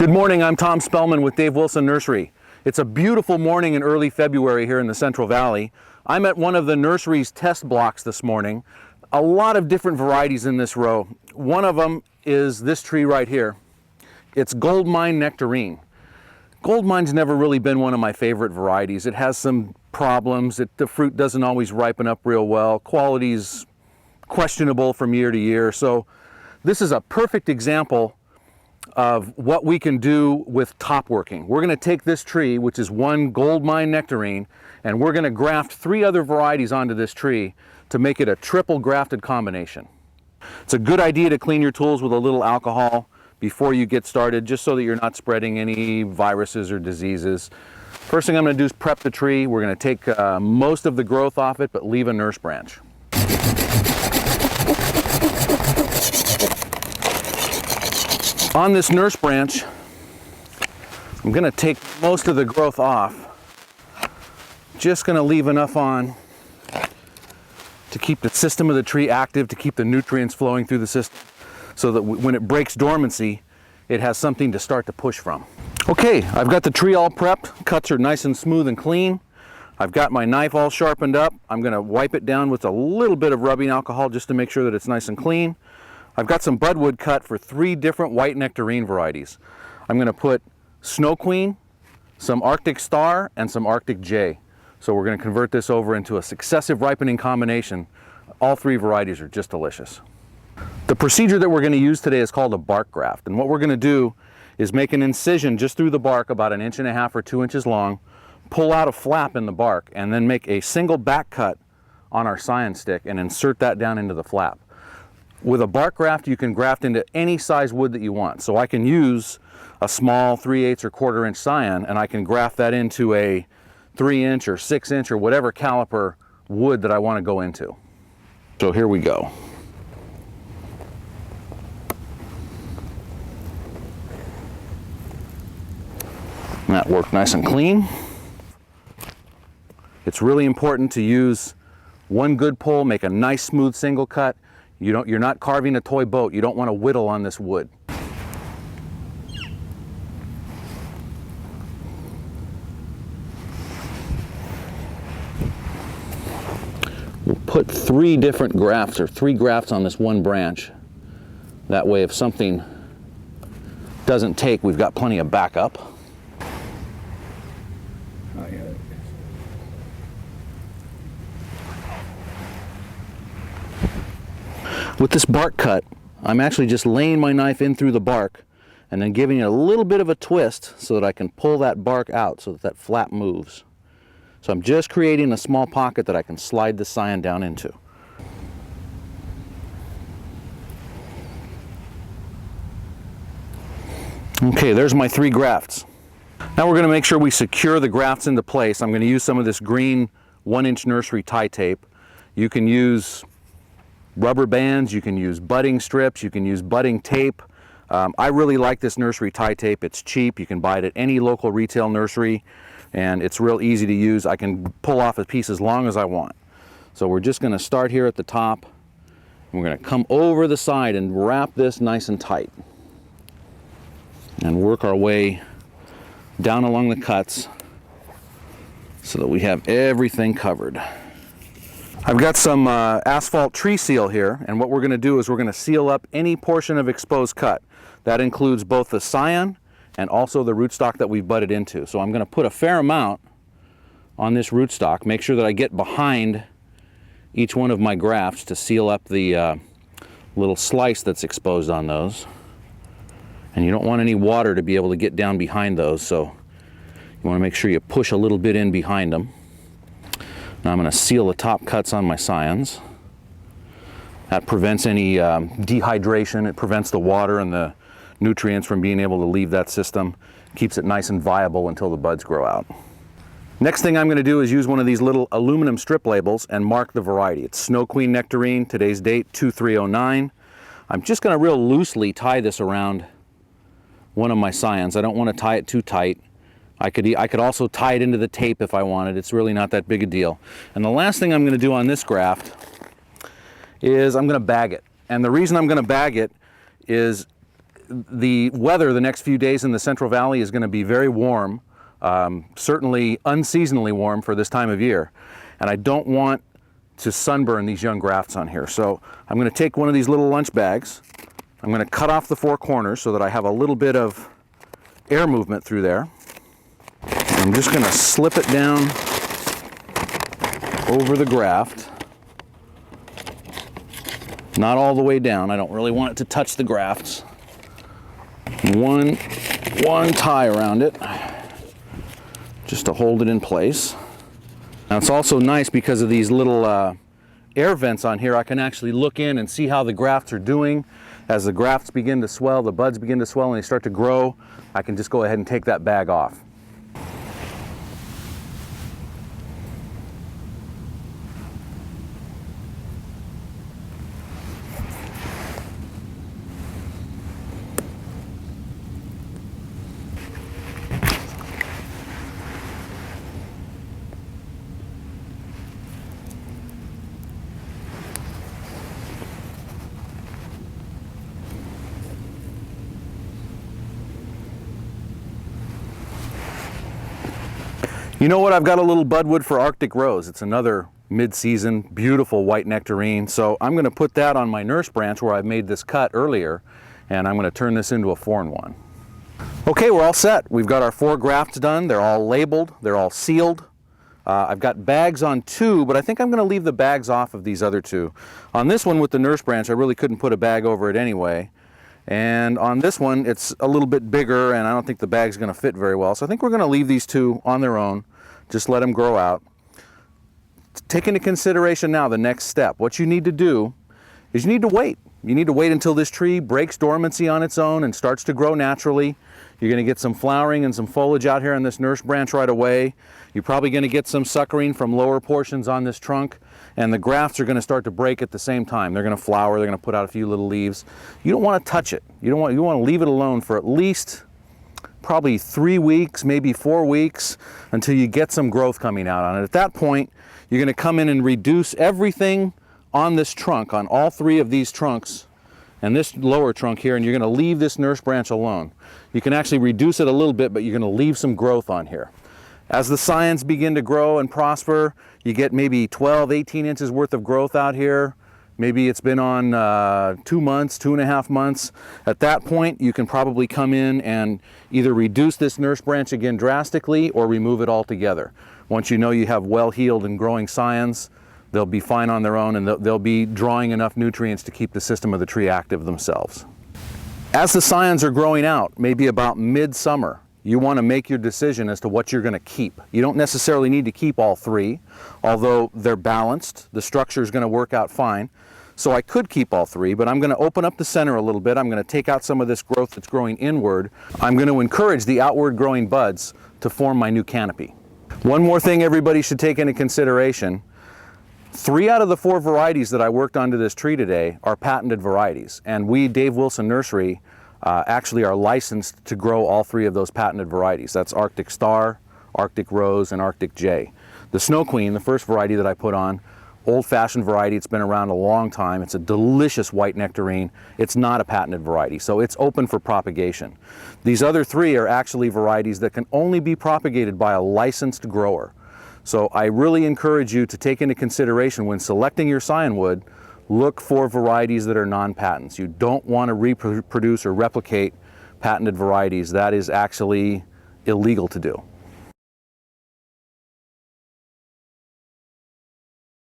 Good morning, I'm Tom Spellman with Dave Wilson Nursery. It's a beautiful morning in early February here in the Central Valley. I'm at one of the nursery's test blocks this morning. A lot of different varieties in this row. One of them is this tree right here. It's Goldmine Nectarine. Goldmine's never really been one of my favorite varieties. It has some problems. The fruit doesn't always ripen up real well. Quality's questionable from year to year. So this is a perfect example of what we can do with top working. We're going to take this tree, which is one Goldmine Nectarine, and we're going to graft 3 other varieties onto this tree to make it a triple grafted combination. It's a good idea to clean your tools with a little alcohol before you get started, just so that you're not spreading any viruses or diseases. First thing I'm going to do is prep the tree. We're going to take most of the growth off it, but leave a nurse branch. On this nurse branch, I'm going to take most of the growth off. Just going to leave enough on to keep the system of the tree active, to keep the nutrients flowing through the system, so that when it breaks dormancy, it has something to start to push from. Okay, I've got the tree all prepped. Cuts are nice and smooth and clean. I've got my knife all sharpened up. I'm going to wipe it down with a little bit of rubbing alcohol just to make sure that it's nice and clean. I've got some budwood cut for 3 different white nectarine varieties. I'm going to put Snow Queen, some Arctic Star, and some Arctic Jay. So we're going to convert this over into a successive ripening combination. All 3 varieties are just delicious. The procedure that we're going to use today is called a bark graft. And what we're going to do is make an incision just through the bark about 1.5 inches or 2 inches long, pull out a flap in the bark, and then make a single back cut on our scion stick and insert that down into the flap. With a bark graft, you can graft into any size wood that you want. So I can use a small 3/8 or 1/4 inch scion, and I can graft that into a 3-inch or 6-inch or whatever caliper wood that I want to go into. So here we go. That worked nice and clean. It's really important to use one good pull, make a nice smooth single cut. You're not carving a toy boat. You don't want to whittle on this wood. We'll put 3 different grafts, or 3 grafts on this one branch. That way if something doesn't take, we've got plenty of backup. With this bark cut, I'm actually just laying my knife in through the bark and then giving it a little bit of a twist so that I can pull that bark out so that flap moves. So I'm just creating a small pocket that I can slide the scion down into. Okay, there's my 3 grafts. Now we're going to make sure we secure the grafts into place. I'm going to use some of this green 1-inch nursery tie tape. You can use rubber bands, you can use budding strips, you can use budding tape. I really like this nursery tie tape. It's cheap. You can buy it at any local retail nursery, and it's real easy to use. I can pull off a piece as long as I want. So we're just going to start here at the top, and we're going to come over the side and wrap this nice and tight and work our way down along the cuts so that we have everything covered. I've got some asphalt tree seal here, and what we're going to do is we're going to seal up any portion of exposed cut. That includes both the scion and also the rootstock that we've budded into. So I'm going to put a fair amount on this rootstock, make sure that I get behind each one of my grafts to seal up the little slice that's exposed on those. And you don't want any water to be able to get down behind those, so you want to make sure you push a little bit in behind them. Now I'm going to seal the top cuts on my scions. That prevents any dehydration. It prevents the water and the nutrients from being able to leave that system. Keeps it nice and viable until the buds grow out. Next thing I'm going to do is use one of these little aluminum strip labels and mark the variety. It's Snow Queen Nectarine, today's date 2309. I'm just going to real loosely tie this around one of my scions. I don't want to tie it too tight. I could also tie it into the tape if I wanted. It's really not that big a deal. And the last thing I'm going to do on this graft is I'm going to bag it. And the reason I'm going to bag it is the weather the next few days in the Central Valley is going to be very warm, certainly unseasonally warm for this time of year. And I don't want to sunburn these young grafts on here. So I'm going to take one of these little lunch bags. I'm going to cut off the four corners so that I have a little bit of air movement through there. I'm just going to slip it down over the graft. Not all the way down. I don't really want it to touch the grafts. One tie around it just to hold it in place. Now it's also nice because of these little air vents on here. I can actually look in and see how the grafts are doing. As the grafts begin to swell, the buds begin to swell and they start to grow, I can just go ahead and take that bag off. You know what? I've got a little budwood for Arctic Rose. It's another mid-season, beautiful white nectarine. So I'm going to put that on my nurse branch where I made this cut earlier, and I'm going to turn this into a foreign one. Okay, we're all set. We've got our 4 grafts done. They're all labeled. They're all sealed. I've got bags on 2, but I think I'm going to leave the bags off of these other 2. On this one with the nurse branch, I really couldn't put a bag over it anyway. And on this one, it's a little bit bigger, and I don't think the bag's going to fit very well. So I think we're going to leave these 2 on their own. Just let them grow out. Take into consideration now the next step. What you need to do is you need to wait. You need to wait until this tree breaks dormancy on its own and starts to grow naturally. You're going to get some flowering and some foliage out here on this nurse branch right away. You're probably going to get some suckering from lower portions on this trunk, and the grafts are going to start to break at the same time. They're going to flower, they're going to put out a few little leaves. You don't want to touch it. You want to leave it alone for at least probably 3 weeks, maybe 4 weeks, until you get some growth coming out on it. At that point, you're going to come in and reduce everything on this trunk, on all 3 of these trunks, and this lower trunk here, and you're going to leave this nurse branch alone. You can actually reduce it a little bit, but you're going to leave some growth on here. As the scions begin to grow and prosper, you get maybe 12, 18 inches worth of growth out here. Maybe it's been on 2 months, 2.5 months. At that point, you can probably come in and either reduce this nurse branch again drastically or remove it altogether. Once you know you have well-healed and growing scions, they'll be fine on their own, and they'll be drawing enough nutrients to keep the system of the tree active themselves. As the scions are growing out, maybe about midsummer, you want to make your decision as to what you're going to keep. You don't necessarily need to keep all 3, although they're balanced. The structure is going to work out fine. So I could keep all 3, but I'm going to open up the center a little bit. I'm going to take out some of this growth that's growing inward. I'm going to encourage the outward growing buds to form my new canopy. One more thing everybody should take into consideration. 3 out of the 4 varieties that I worked onto this tree today are patented varieties, and we, Dave Wilson Nursery, actually are licensed to grow all 3 of those patented varieties. That's Arctic Star, Arctic Rose, and Arctic J. The Snow Queen, the first variety that I put on, old-fashioned variety. It's been around a long time. It's a delicious white nectarine. It's not a patented variety, so it's open for propagation. These other 3 are actually varieties that can only be propagated by a licensed grower. So I really encourage you to take into consideration when selecting your scion wood, look for varieties that are non-patents. You don't want to reproduce or replicate patented varieties. That is actually illegal to do.